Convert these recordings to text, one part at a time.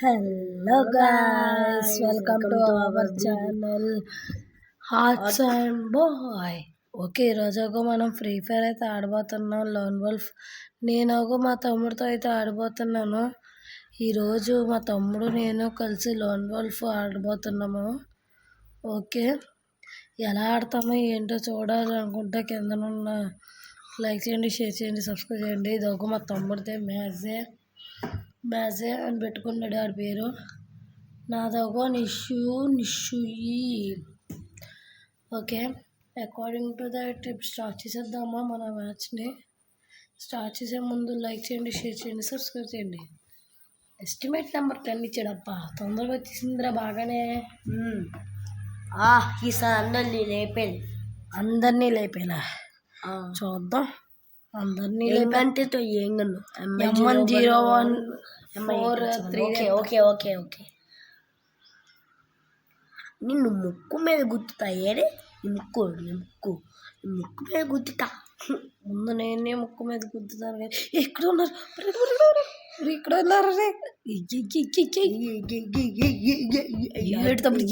Hello guys, welcome to our channel hearts and boy. Okay, ఈరోజు మనం free fire అయితే ఆడబోతున్నాం. Loan wolf నేను మా తమ్ముడితో అయితే ఆడబోతున్నాను. ఈరోజు మా తమ్ముడు నేను కలిసి లోన్ వల్ఫ్ ఆడబోతున్నాము. ఓకే, ఎలా ఆడతామో ఏంటో చూడాలనుకుంటే కిందనున్న లైక్ చేయండి, షేర్ చేయండి, సబ్స్క్రైబ్ చేయండి. ఇది మా తమ్ముడితే మ్యాజే అని పెట్టుకున్నాడు ఆడి పేరు. నాదొక నిషుయి. Okay, according to the trip start చేసేద్దామా మన మ్యాచ్ని. స్టార్ట్ చేసే ముందు లైక్ చేయండి, షేర్ చేయండి, సబ్స్క్రైబ్ చేయండి. ఎస్టిమేట్ నెంబర్ 10 ఇచ్చాడప్ప, తొందరగా వచ్చేసిందిరా బాగానే. ఈసారి అందరినీ లేపేలా చూద్దాం. అందరినీ లేపంటే ఏం కన్ను ఓకే నిన్ను ముక్కు మీద గుర్తుతా. ఏడే ముక్కు మీద గుర్తుతా. ముందు నేనే ముక్కు మీద గుర్తుతాను. కానీ ఇక్కడ ఉన్నారు, ఇక్కడ ఉన్నారు. ఏడుతప్పుడు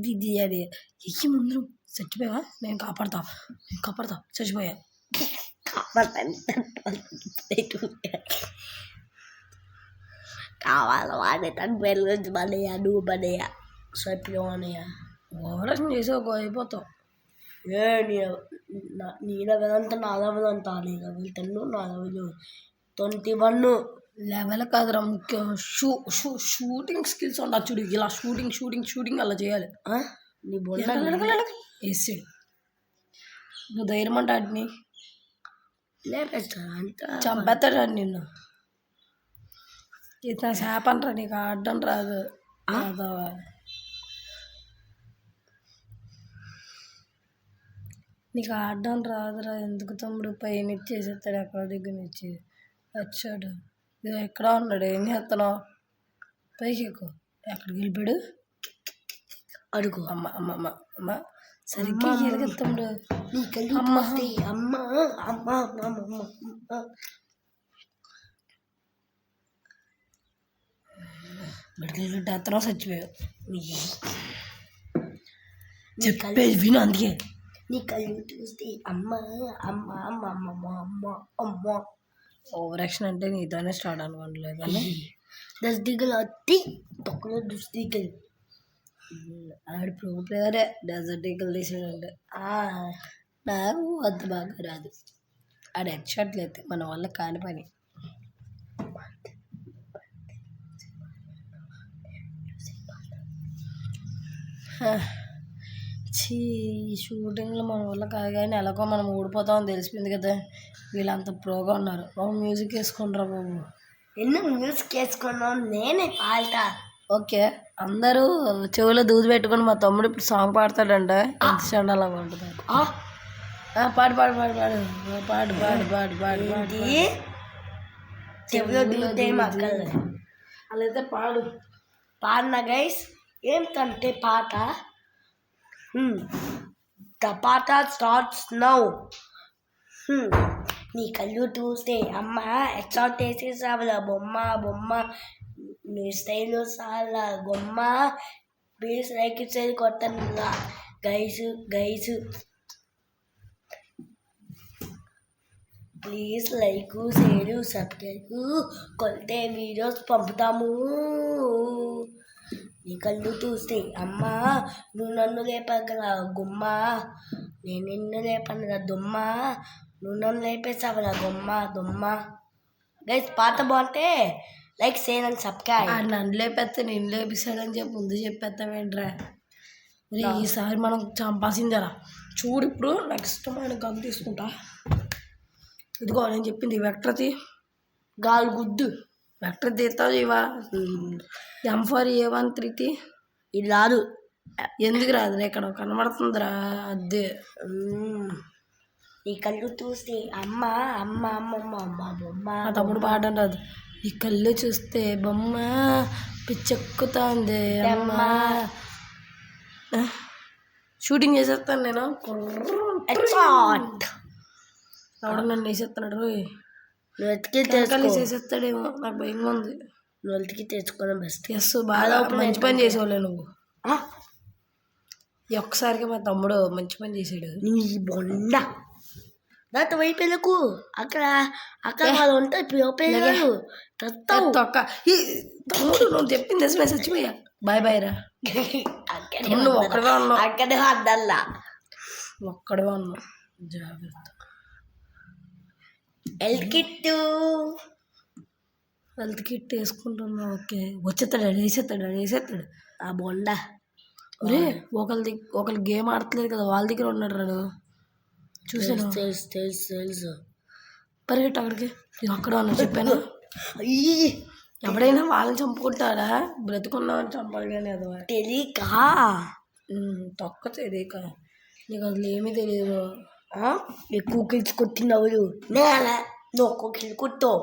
గిగ్గియాలి. ఎక్కి ముందు చచ్చిపోయావా? నేను కాపాడతా. చచ్చిపోయా. కావాలి వాడే తను పేరు గురించి మనయ్యా, నువ్వు మనయ్యా, సరిపోయానయ్యా. ఓవరాక్షన్ చేసావు, అయిపోతావు. నీ లెవెల్ అంతా నా లెవెల్ అంతా. నీ లెవెల్ 10, నా లెవెల్ 21. లెవెల్ కాదురా ముఖ్యం. షూటింగ్ స్కిల్స్ ఉండదు చూడు. ఇలా షూటింగ్ అలా చేయాలి. నీ బొండ వేసాడు. నువ్వు ధైర్యం అంటే వాటిని చంపేస్తాడు నిన్ను. ఇతను శాప అంటారా, నీకు ఆడడం రాదు. నీకు ఆడడం రాదురా. ఎందుకు తమ్ముడు? పైన ఇచ్చేసేస్తాడు, ఎక్కడ దగ్గర నుంచి వచ్చాడు. ఇది ఎక్కడ ఉన్నాడు? ఏం చేస్తున్నావు? పైకి ఎక్కువ. ఎక్కడికి వెళ్ళిపోయాడు? అడుగు. అమ్మ సరిగ్గా ఎలుగుతాడు. మెడికల్ అతను చచ్చిపోయావు. చెప్పేది విను. అందుకే నీ కళ్ళు చూస్తే ఓవరాక్షన్ అంటే నీతోనే స్టార్ట్ అనుకోవట్లేదు. కానీ దస్దిగలు అట్టి తొక్కలో దృష్టిగలు ఆడు ప్రో ప్లేయరే. డెజర్ట్ ఈగల్ తీసాడంటే నాకు అంత బాగా రాదు. ఆడు హెడ్ షాట్లు అయితే మన వల్ల కాని పని. షూటింగ్లో మన వల్ల కాదు. కానీ ఎలాగో మనం ఓడిపోతామని తెలిసిపోయింది కదా. వీళ్ళంత ప్రోగా ఉన్నారు. బాబు మ్యూజిక్ వేసుకుంటారా బాబు? ఎందుకు మ్యూజిక్ వేసుకున్నావు? నేనే పాడతా. ఓకే, అందరూ చెవిలో దూది పెట్టుకొని మా తమ్ముడు ఇప్పుడు సాంగ్ పాడతాడంట. ఎంత చండాలంగా ఉంటుంది. పాడు చెవిలో దూదే అలాయితే పాడిన గైస్. ఏంటంటే పాట ద పాట స్టార్ట్స్ నౌ. నీ కళ్ళు చూస్తే అమ్మ ఎక్సౌట్ వేసేసావులా బొమ్మ. నీ స్టైల్లో చాలా గొమ్మ. ప్లీజ్ లైక్ ఇచ్చేది కొట్టనులా guys. Please like, share, subscribe కొట్టే వీడియోస్ పంపుతాము. నీ కళ్ళు చూస్తే అమ్మ నువ్వు నన్ను లేపగల గుమ్మ. నేను నిన్ను లేపనుగా దుమ్మ. నువ్వు నన్ను లేపేసావులా దుమ్మ. గైస్ పాట బాగుంటే లైక్ షేర్ అండ్ సబ్స్క్రైబ్. నన్ను లేపేస్తే నేను లేపిస్తాడని చెప్పి ముందు చెప్పేస్తావేంట్రా? ఈసారి మనం చంపాల్సిందేరా. చూడు, ఇప్పుడు నాకు ఇష్టమైన గన్ తీసుకుంటా. ఇదిగో నేను చెప్పింది వెక్టర్ది. గాలి గుద్దు వెక్టర్ తీస్తావు ఇవా. M4A13 ఇది రాదు. ఎందుకు రాదు? ఇక్కడ కనబడుతుందిరా. అదే నీ కళ్ళు చూస్తే అమ్మ బొమ్మ. మా తమ్ముడు పాడడం రాదు. ఈ కళ్ళు చూస్తే బొమ్మ పిచ్చెక్కుతుంది అమ్మ. షూటింగ్ చేసేస్తాను నేను. ఎవడ నన్ను వేసేస్తున్నాడు. వేసేస్తాడేమో, నాకు భయంగా ఉంది. నువ్వుకి తెచ్చుకోవడం బెస్ట్. ఎస్ బాగా మంచి పని చేసేవాళ్ళే నువ్వు. ఈ ఒక్కసారికి మా తమ్ముడు మంచి పని చేసాడు. నీ బొండ దాంతో వైపులకు అక్కడ అక్కడ వాళ్ళు ఉంటారు పిల్లలు తొక్క ఈ తమ్ముడు నువ్వు చెప్పింది నిజమే చచ్చిపోయా. బాయ్ బాయ్ రా. నువ్వు ఒక్కడే ఉన్నావు. అక్కడే అద్దల్లా ఒక్కడే ఉన్నావు. జాగ్రత్త. Health kit వేసుకుంటున్నావు. ఓకే వచ్చేస్తాడు వేసేస్తాడు ఆ బొండ. ఒరే ఒకళ్ళు గేమ్ ఆడట్లేదు కదా, వాళ్ళ దగ్గర ఉన్నాడు రాడు. చూసాను. తెలుసు పరిగెట్టు అక్కడికి. అక్కడ ఉన్నా చెప్పాను. ఎవడైనా వాళ్ళని చంపుకుంటాడా? బ్రతుకున్నామని చంపాలి కానీ అది తెలియక తొక్క తెలియక నీకు అసలు ఏమీ తెలియదు. ఎక్కువ కిల్స్ కొట్టినవు నేల నువ్వు ఒక్క కిల్ కొట్టావు.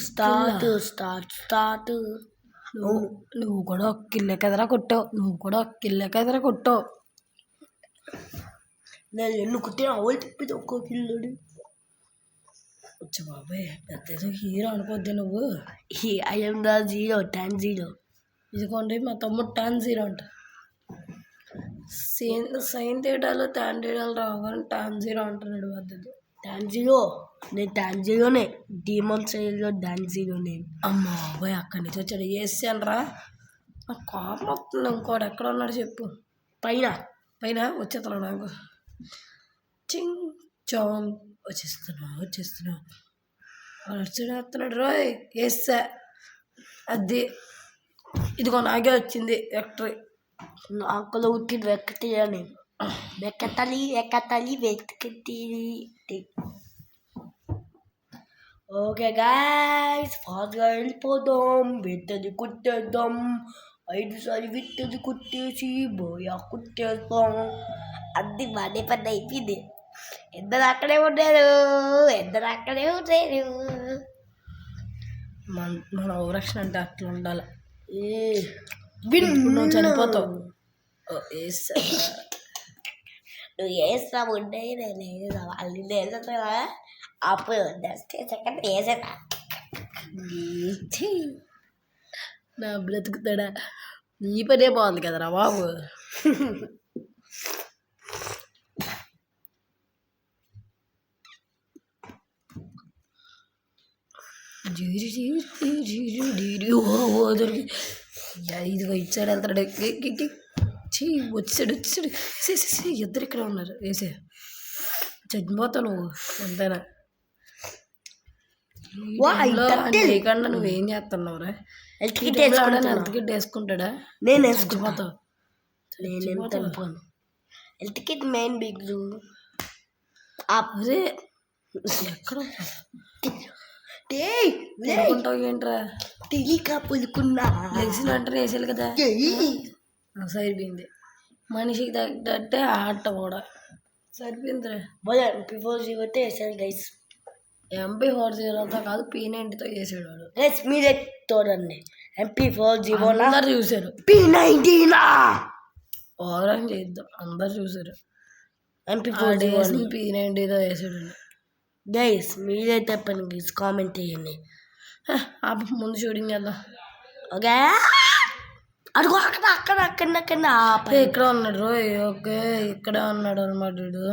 స్టార్ట్ నువ్వు కూడా ఒక కిల్లె కదరా కొట్టావు. నేను ఎన్ని కొట్టిన అవలు తిప్పితే ఒక్కో కిల్లుడు. వచ్చా బాబాయ్ పెద్ద హీరో అనుకోద్ది నువ్వు. ఐఎమ్ ద 0 ఇదిగోండి మా తమ్ముడు 10-0 అంట. సైన్ తేడాలు టాన్ తేడాలు రాగానే 10-0 అంటున్నాడు. పద్ధతి 10-0 నేను 10-0నే. డీమన్ సైడ్లో 10-0 అమ్మ బాబాయ్ అక్కడి నుంచి వచ్చాడు. వేసాను రా. నాకు కోపం వస్తుంది. ఇంకోటి ఎక్కడ ఉన్నాడు చెప్పు. పైన వచ్చేస్తున్నాడు నాకు. చింగ్ చాంగ్ వచ్చేస్తున్నా వస్తున్నాడు రోయ్. వేస్తా అది ఇదిగో నాకే వచ్చింది విక్టరీ. నాకు ఉట్టింది వెక్కతీయని వెక్కతలి వెక్కతి. ఓకే గాయ్స్ ఫాస్ట్గా వెళ్ళిపోదాం. విట్టది కుట్టేద్దాం. 5 సార్లు విట్టది కుట్టేసి బోయా కుట్టేస్తాం. అది పని అయిపోయింది. ఇద్దరు అక్కడే ఉన్నారు. మన ఓవరాక్షన్ అంటే అట్లా ఉండాలి. నువ్వు చనిపోతావు. నువ్వు వేస్తావు ఉంటే నేను వేసా వాళ్ళు వేసేస్తా. అప్పుడు సెకండ్ వేసేస్తా. నా బ్రతుకుతాడా? నీ పనే బాగుంది కదరా బాబు. దొరికి ఇదిగో ఇచ్చాడు వెళ్తాడు. వచ్చాడు ఇద్దరు ఇక్కడ ఉన్నారు. వేసే చచ్చిపోతావు నువ్వు ఎంతైనా. లేకుండా నువ్వేం చేస్తున్నావురా? హెల్త్ కిట్ వేసుకుంటాడా? నేను వేసుకుంటావు. హెల్త్ కిట్ మెయిన్ బిగ్ అరే ఎక్కడ అనుకుంటావు ఏంట్రా? తెలియక పులుకున్నా లెగ్సిన అంటే వేసేయాలి కదా. సరిపోయింది. మనిషికి తగ్గట్టే ఆట కూడా సరిపోయిందిరా. MP40 వేసాను గైస్. MP40 కాదు P90తో వేసాడు వాడు. గైస్ మీరే చూడండి. MP40 అందరు చూసారు. P90 ఓవరాల్ చేద్దాం. అందరు చూసారు. MP40 P90తో వేసాడు. గైస్ మీరే చెప్పండి గైస్, కామెంట్ చేయండి. ముందు షూటింగ్ చేద్దాం. ఓకే అడుగు అక్కడ ఇక్కడ ఉన్నాడు రోయ్. ఓకే ఇక్కడే ఉన్నాడు అనమాట వీడు.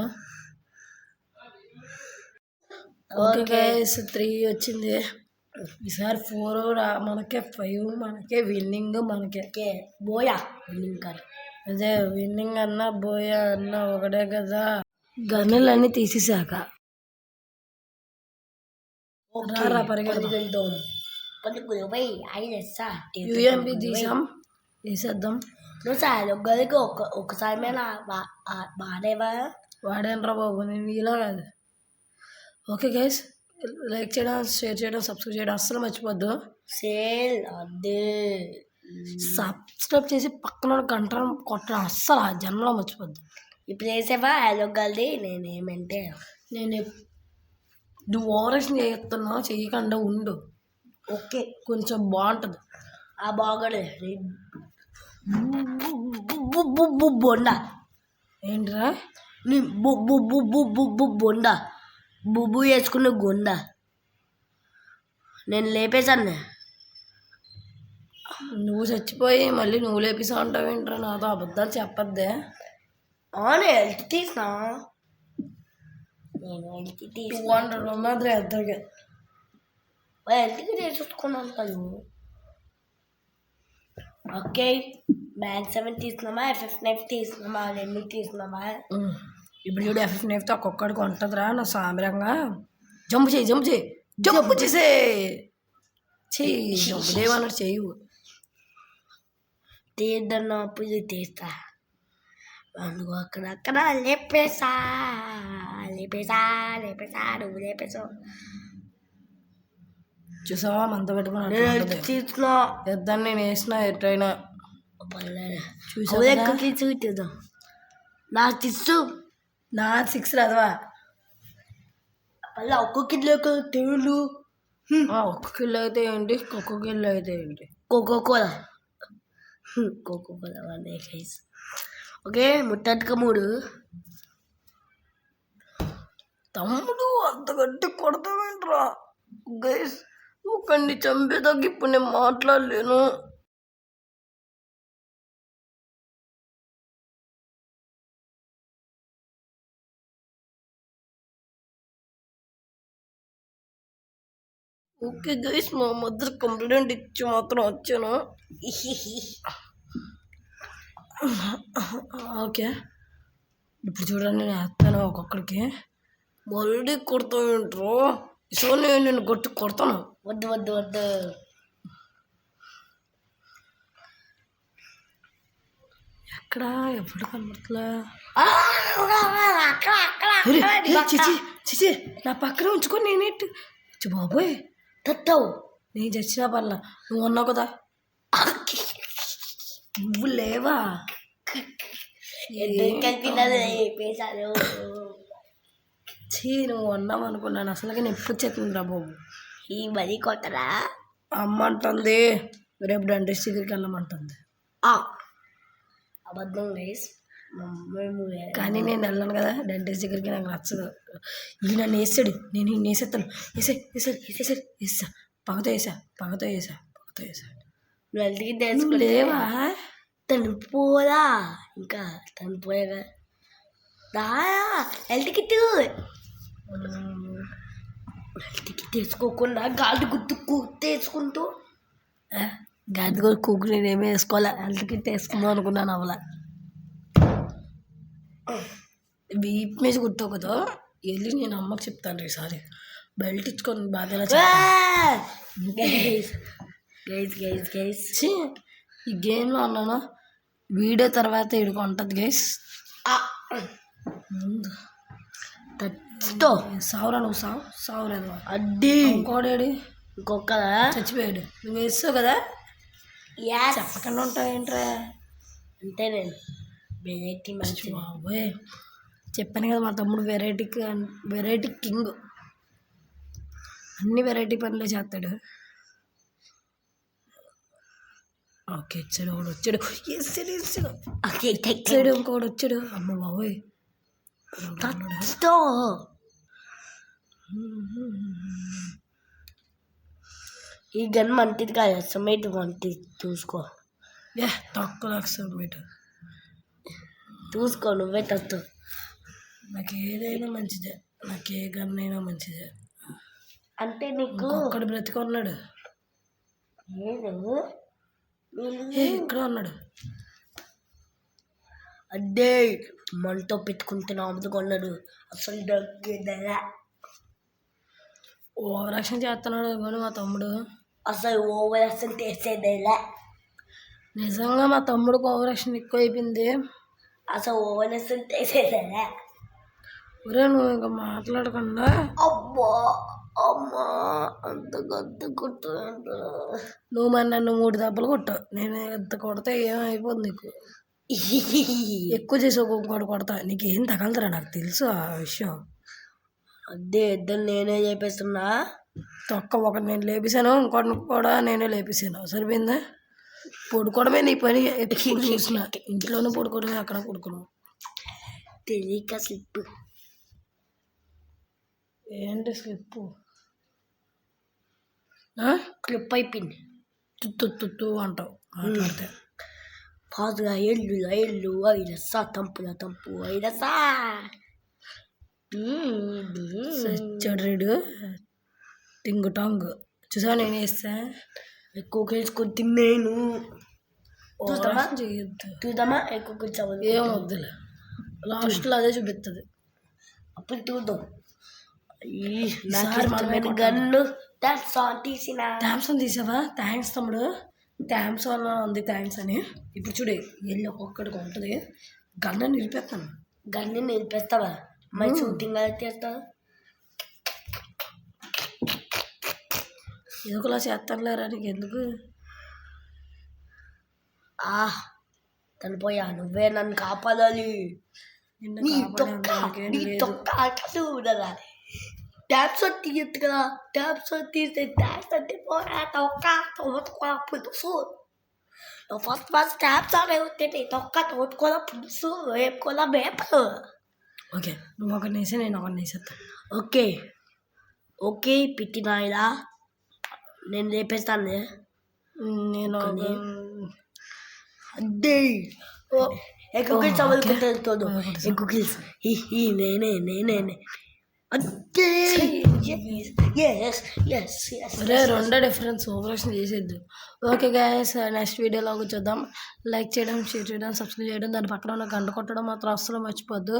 ఓకే గైస్ 3 వచ్చింది. ఈసారి 4 మనకే 5 మనకే విన్నింగ్. మనకే బోయా విన్నింగ్ కాదు. అదే విన్నింగ్ అన్నా బోయా అన్నా ఒకటే కదా. గన్నులన్నీ తీసేసాక పరిగెళ్తాం. UMP తీసాం వేసేద్దాం. నువ్వు సార్ ఒక్కరికి ఒక్కసారి మీద వాడేనరా బాబు. నేను ఇలా కాదు. ఓకే గైస్ లైక్ చేయడం, షేర్ చేయడం, సబ్స్క్రైబ్ చేయడం అస్సలు మర్చిపోద్దు. సబ్స్క్రైబ్ చేసి పక్కన గంట కొట్టడం అస్సలు ఆ జన్మలో మర్చిపోద్దు. ఇప్పుడు వేసేవా అదొక్కది. నేనేమంటే నువ్వు ఓవరాక్షన్ చేస్తున్నావు, చేయకుండా ఉండు. ఓకే కొంచెం బాగుంటుంది. ఆ బాగోడే బొండ ఏంట్రా? నీ బొండ బుబ్బు వేసుకున్న గొండ. నేను లేపేశాను. నువ్వు చచ్చిపోయి మళ్ళీ నువ్వు లేపిసా ఉంటావు ఏంట్రా? నాతో అబద్ధాలు చెప్పద్దే. అవును హెల్త్ తీసినా, నేను హెల్త్ తీసి 200 ఉన్నది ఇద్దరికి. హెల్త్కి తీసుకున్నాను కదా. ఓకే, మ్యాక్స్ 7 తీసినామా, FF9 తీసినామా, రెండు తీసినామా? ఇప్పుడు చూడు FF9 ఒక్కొక్కడికి ఉంటుందిరా నా సామిరంగా. జంపు చేయి జంపు చేయి జంపు చేసే చెయ్యి, జంపు చేయమన్నాడు చెయ్యి. తీద్దన్నప్పుడు తీస్తా. అందుకు అక్కడక్కడ లేపేసా లేపేసా లేపేసా, నువ్వు లేపేసావు. చూసావా మంత పెట్టుకుని తీసుకున్నా ఇద్దరు నేను వేసిన ఎట్రైనా చూద్దాం. నాకు తీసు నా 6 రాదవా. మళ్ళీ ఒక్కొక్క కిలో తెలు. ఒక్క కిలో అయితే ఏంటి, ఒక్కొక్క కిలో అయితే ఏంటి, కోకోకోలా అనే గైస్. ఓకే, ముట్టక 3. తమ్ముడు అంత గట్టి కొడతావేంట్రా గైస్? ఒకడిని చంపేదాకా ఇప్పుడు నేను మాట్లాడలేను. ఓకే గైస్, మా మధ్య కంప్లైంట్ ఇచ్చి మాత్రం వచ్చాను. ఓకే, ఇప్పుడు చూడండి నేను వేస్తాను ఒక్కొక్కడికి. మళ్ళీ కొడతావు ఏంట్రో? సో నేను గట్టి కొడతాను. వద్దు వద్దు వద్దు. ఎక్కడ ఎప్పుడు కనబడతలే. చిచి నా పక్కన ఉంచుకొని నేనేంటి బాబోయ్ తత్తావు. నేను చచ్చినా పర్లా, నువ్వు ఉన్నావు కదా. నువ్వు లేవా? నువ్వు ఉన్నావు అనుకున్నాను. అసలుగా నొప్పి వచ్చేస్తుంది రా బాబు. ఈ మరీ కొట్టరా? అమ్మ అంటుంది రేపు డెంటిస్ట్ దగ్గరికి వెళ్ళమంటుంది. అబద్ధం గైస్, కానీ నేను వెళ్ళను కదా డెంటిస్ట్ దగ్గరికి. నాకు నచ్చదు. ఈ నన్ను వేసాడు, నేను ఈయన వేసేస్తాను. వేసా పగతో వేసా. నువ్వు హెల్త్కి తెలుసుకుని లేవా? తను పోదా, ఇంకా తను పోయాగా హెల్త్కి తీసుకోకుండా గాలి గుర్తు తీసుకుంటూ గాడి కూడా కుక్కు నేనేమి వేసుకోలే. హెల్త్ కిట్ వేసుకుందాం అనుకున్నాను, అవలా. వీప్ మీద కుట్టావు కదా, వెళ్ళి నేను అమ్మకి చెప్తాను ఈసారి. బెల్ట్ ఇచ్చుకొని బాధలా ఈ గేమ్లో అన్నాను. వీడియో తర్వాత ఇడికి ఉంటుంది గైస్. సావురా నువ్వు సావురాదు. అడ్డీ ఇంకోడేడి ఇంకొక చచ్చిపోయాడు. నువ్వు వేస్తావు కదా, చెప్పకుండా ఉంటావు ఏంట్రా? అంతే, నేను వెరైటీ మంచి బాబోయ్ చెప్పాను కదా మా తమ్ముడు వెరైటీ కింగ్. అన్ని వెరైటీ పనులే చేస్తాడు. ఓకే, ఇచ్చాడు ఒకడు వచ్చాడు. ఇచ్చాడు ఇంకోడు వచ్చాడు. అమ్మ బాబోయ్ ఈ గన్ మంచిది కాదు, సొమేట్ మంచిది. చూసుకో తక్కువ సొమేట్ చూసుకో, నువ్వే తత్తు. నాకు ఏదైనా మంచిదే, నాకు ఏ గన్ అయినా మంచిదే. అంటే నీకు ఒక్కడు బ్రతికి ఉన్నాడు. ఇక్కడ ఉన్నాడు. అడ్డే మనతో పెట్టుకుంటే నామది కొన్నాడు. అసలు దగ్గర ఓవరాక్షన్ చేస్తున్నాడు కానీ మా తమ్ముడు. అసలు ఓవరాక్షన్ చేసేదేలా. నిజంగా మా తమ్ముడికి ఓవరాక్షన్ ఎక్కువ అయిపోయింది. అసలు ఓవరాక్షన్ చేసేదేలా. ఒరే నువ్వు ఇంకా మాట్లాడకుండా. అబ్బా అమ్మా అంత గద్ద కొట్టు. నువ్వు మరి నన్ను 3 దెబ్బలు కొట్టావు. నేను ఎంత కొడితే ఏమైపోతుంది నీకు. ఎక్కువ చేసి ఒక్కొక్కటి కొడతా. నీకు ఏం తగలదురా, నాకు తెలుసు ఆ విషయం. అదే ఇద్దరు నేనే చేపిస్తున్నా. ఒకటి నేను లేపేశాను, ఇంకోటి కూడా నేనే లేపేశాను. సరిపోయిందా? పడుకోవడమే నీ పని. ఎప్పుడు చూసిన ఇంట్లోనే పడుకోవడమే, అక్కడ పడుకున్నావు. తెలియక స్లిప్. ఏంటి స్లిప్? క్లిప్ అయిపోయింది. తుత్తు అంటావు మాట్లాడితే. ఫాస్ట్గా ఎల్లు ఐరసా తంపు ఐరసా చెడు టింగు టాంగ్ చూసావా నేను వేస్తా. ఎక్కువ కేసుకొని తిన్నాను. చూద్దామా చేయొద్దు. చూద్దామా ఎక్కువ కూర్చోవాలి. ఏం వద్దులే, లాస్ట్లో అదే చూపిస్తుంది. అప్పుడు చూద్దాం. ఈసారి మనమే గన్ను తీసిన థ్యాంక్స్ తీసావా? థ్యాంక్స్ తమ్ముడు, థ్యాంక్స్ అన్న ఉంది, థ్యాంక్స్ అని. ఇప్పుడు చూడు వెళ్ళి ఒక్కొక్కడికి ఉంటుంది. గన్ను నిలిపేస్తాను. గన్ను నిలిపేస్తావా? మరి షూటింగ్ అలా చేస్తావా? ఎందుకులా చేస్తానులేరా నీకు ఎందుకు? చనిపోయా, నువ్వే నన్ను కాపాడాలి. నిన్ను నీ కాపాడేందుకు తొక్క అసలు ఉండదా? ట్యాప్స్ తీయద్దు కదా, ట్యాప్స్ తీస్తే ట్యాప్స్ అంటే పోరా తొక్క తోడుకోరా పులుసు. ఫస్ట్ ట్యాప్స్ ఆడే తొక్క తోడుకోరా పులుసు, వేపుకోరా వేపలు. ఓకే, నువ్వు ఒకరిని వేసి నేను ఒకరిని వేసేస్తాను. ఓకే పిట్టినాయిదా, నేను లేపేస్తాను. నేను అదే ఎక్కువ చదువుకుంటుంది. ఎక్కువ నేనే అదే. అరే రెండో డిఫరెన్స్ ఓవరాక్షన్ చేసేద్దు. ఓకే గైస్, నెక్స్ట్ వీడియోలో చూద్దాం. లైక్ చేయడం, షేర్ చేయడం, సబ్స్క్రైబ్ చేయడం, దాని పక్కన ఉన్న గంట కొట్టడం మాత్రం అస్సలు మర్చిపోద్దు.